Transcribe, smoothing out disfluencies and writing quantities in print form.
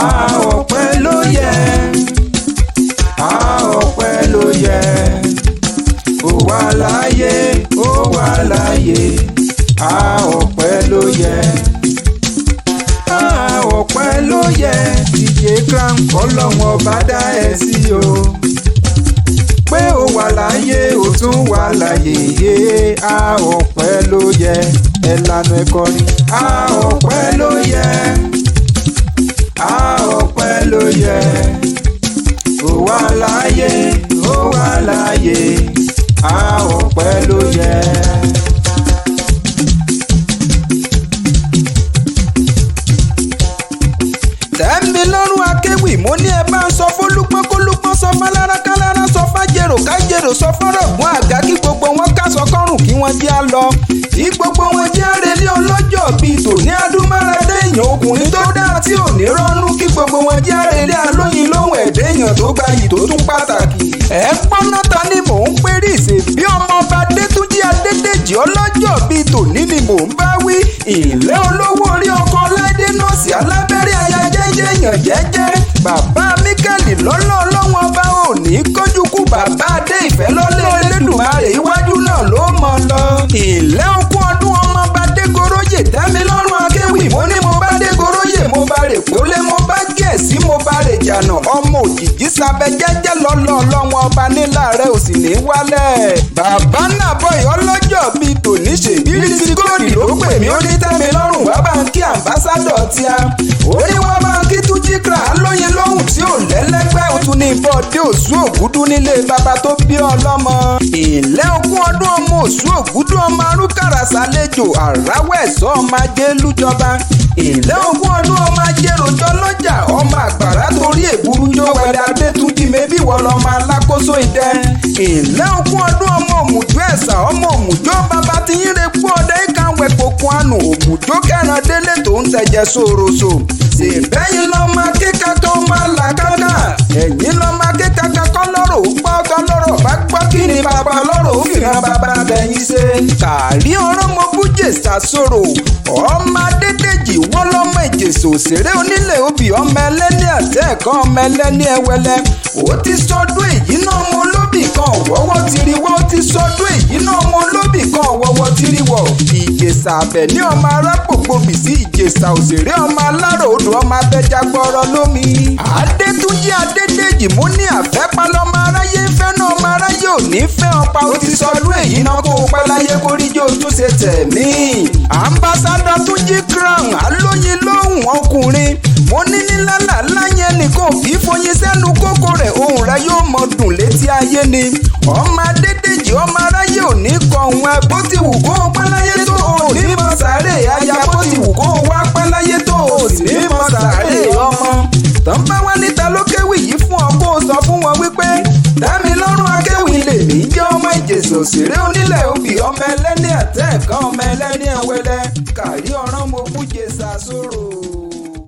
ọpẹ́ ló yẹ, ọpẹ́ ló yẹ. Ó wà láyé, ó wà láyé, ọpẹ́ ló yẹ. Ọpẹ́ ló yẹ. Tunjikrown Ọlọ́run ọba dá ẹ sí o. Pé ó wà láyé, ó tún wà láyé. Ọpẹ́ ló yẹ. Ẹ lanu ẹ kọrin. Ọpẹ́ ló yẹ. Ọpẹ́ ló yẹ. Ó wà láyé, ó wà láyé. Ọpẹ́ ló yẹ. Tẹ́milọ́rùn akéwì mo ní ẹ bá ń sọ fólúpọ́n kólúpọ́n sọ fálára kálára sọ fájèrò kájèrò sọ fọ́rọ̀gùn àga kí gbogbo wọn kásọ kọ́rùn kí wọ́n jẹ́ á lọ. Tí gbogbo wọn jẹ́ àrèlé ọlọ́jọ́ bíi tòní adúmáradé èèyàn ọkùnrin tó dáa tí ò ní rọ́nú kí gbogbo wọn jẹ́ àrèlé alóyin lóhùn ẹ̀dẹ́ èèyàn tó gbayì tó tún pàtàkì. Ẹ pọ́nná ta ni mò ń pérí ìṣe bí ọmọ ọba Adétúnjí Adédèjì ọlọ́jọ́ bíi tòní ni mò ń bá wí. Ìlẹ́ olówó orí ọkọ̀ Láìdé nọ́ọ̀sì alábẹ́rẹ́ aya jẹ́jẹ́ èèyàn jẹ́jẹ́. Bàbá Míkẹ́lì lọ́lọ́ ọlọ́wọ́n ọba òní kójú kú bàbá Adé ìfẹ́ lọ́lẹ́ Elédùmarè iwájú náà ló mọ̀ lọ. Ìlẹ́ ogún ọdún ọmọ ọba Adégoróyè Tẹ́milọ́rùn akéwì mo ní mo bá Adégoróyè mo bá rè pólé mo bá Gẹ̀ẹ́sì mo bá rè jànà ọmọ òjìjí sábẹ́ jẹ́jẹ́ lọ́lọ́ ọlọ́wọ́n ọba nílà rẹ̀ ò sì ní wálẹ̀. Bàbá náà bọ̀yọ̀ ọlọ́jọ́ bíi tòní ṣèbírí ti góòlì ló pè mí ó ní Tẹ́milọ́rùn wá bá ń kí àmbásádọ̀ tíá. Ó ní wọ́n bá ń kí Tunjikrown lóyin lóhùn tí ò lẹ́lẹ́gbẹ́ ó tún ní bọ́ọ̀dé Òṣù Ògúdú nílé bàbá tó bí ọlọ́mọ. Ìlẹ́ ogún ọdún ọmọ Òṣù Ògúdú ọmọ arúkàrà sálejò àráwẹ̀ ẹ̀sọ́ ọmọ ajé lújọba. Ìlẹ́ ogún ọdún ọmọ ajé rojọ́ lọ́jà ọmọ àgbàrá torí èbúrú jó wẹ̀dẹ̀ Adétúnjí mẹ́bí wọ́n lọ́mọ alákòóso idẹ. Ìlẹ́ ogún ọdún ọmọ òmùjó ẹ̀sà ọmọ òmùjó bàbá ti yín re kú ọdẹ ìkàwé pokùn àánú òmùjó kẹran délé tó ń tẹ̀jẹ̀ sòròsò. Ṣèbẹ́yìn lọ́mọ akẹ́kọ̀ọ́ máa là kákà. Ẹ̀yìn lọ́mọ akẹ́kọ̀ọ́ kọ́ lọ́rọ̀ ó gbọ́ kọ́ lọ́rọ̀ bá gbọ́ kí ni bàbá lọ́rọ̀ ó fìran bàbá bẹ̀yìn ṣe. Kàrí ọ̀rọ̀ mo bújè sàṣòro ọmọ Adédèjì wọ́n lọ́mọ Ìjẹ̀ṣà òṣèré onílẹ̀ obì ọmọ ẹlẹ́ni àtẹ́ẹ̀kọ́ ọmọ ẹlẹ́ni ẹwẹlẹ́. Ó ti sọdún èyí náà mo lóbì kan wọ́wọ́ ti rí wọ́. Ó ti sọdún èyí náà mo lóbì kan wọ́wọ́ ti rí wọ́. Ìjẹ̀ṣà Àbẹ̀ní ọmọ arápòpòbì sí Ìjẹ̀ṣà òṣèré ọmọ alárò odò ọmọ abẹ́jà gbọ́rọ̀ lómi. Adétúnjí Adédèjì mo ní àfẹ́pá lọ́mọ aráyé ń fẹ́ náà ọmọ aráyé ò ní fẹ́ ọ̀pá. Ó ti sọdún èyí náà kó o pẹ́ láyé kóríjó tún ṣe tẹ̀mí. Àmbásádọ̀ Tunjikrown alóyin lóhùn ọkùnrin mo ní nílàlà láyé nìkan kì í foyin sẹ́nu kókó rẹ̀ ohùn rẹ̀ yóò mọ dùn létí ayé ni. Ọmọ Adédèjì ọmọ aráyé ò ní kọ òun ẹ bó ti wù kó o pẹ́ láyé tó o ní mọ sàárè aya bó ti wù kó o wá pẹ́ láyé tó o sì ní mọ sàárè ọmọ. Tán bá wá níta ló kéwì yìí fún ọ kó o sọ fún wọn wípé Tẹ́milọ́rùn akéwì lèmi jẹ́ ọmọ Ìjẹ̀ṣà òṣèré onílẹ̀ obì ọmọ ẹlẹ́ni àtẹ́ẹ̀kọ́ ọmọ ẹlẹ́ni ẹwẹlẹ́. Kàrí ọ̀rán mo bújẹ sàṣòro.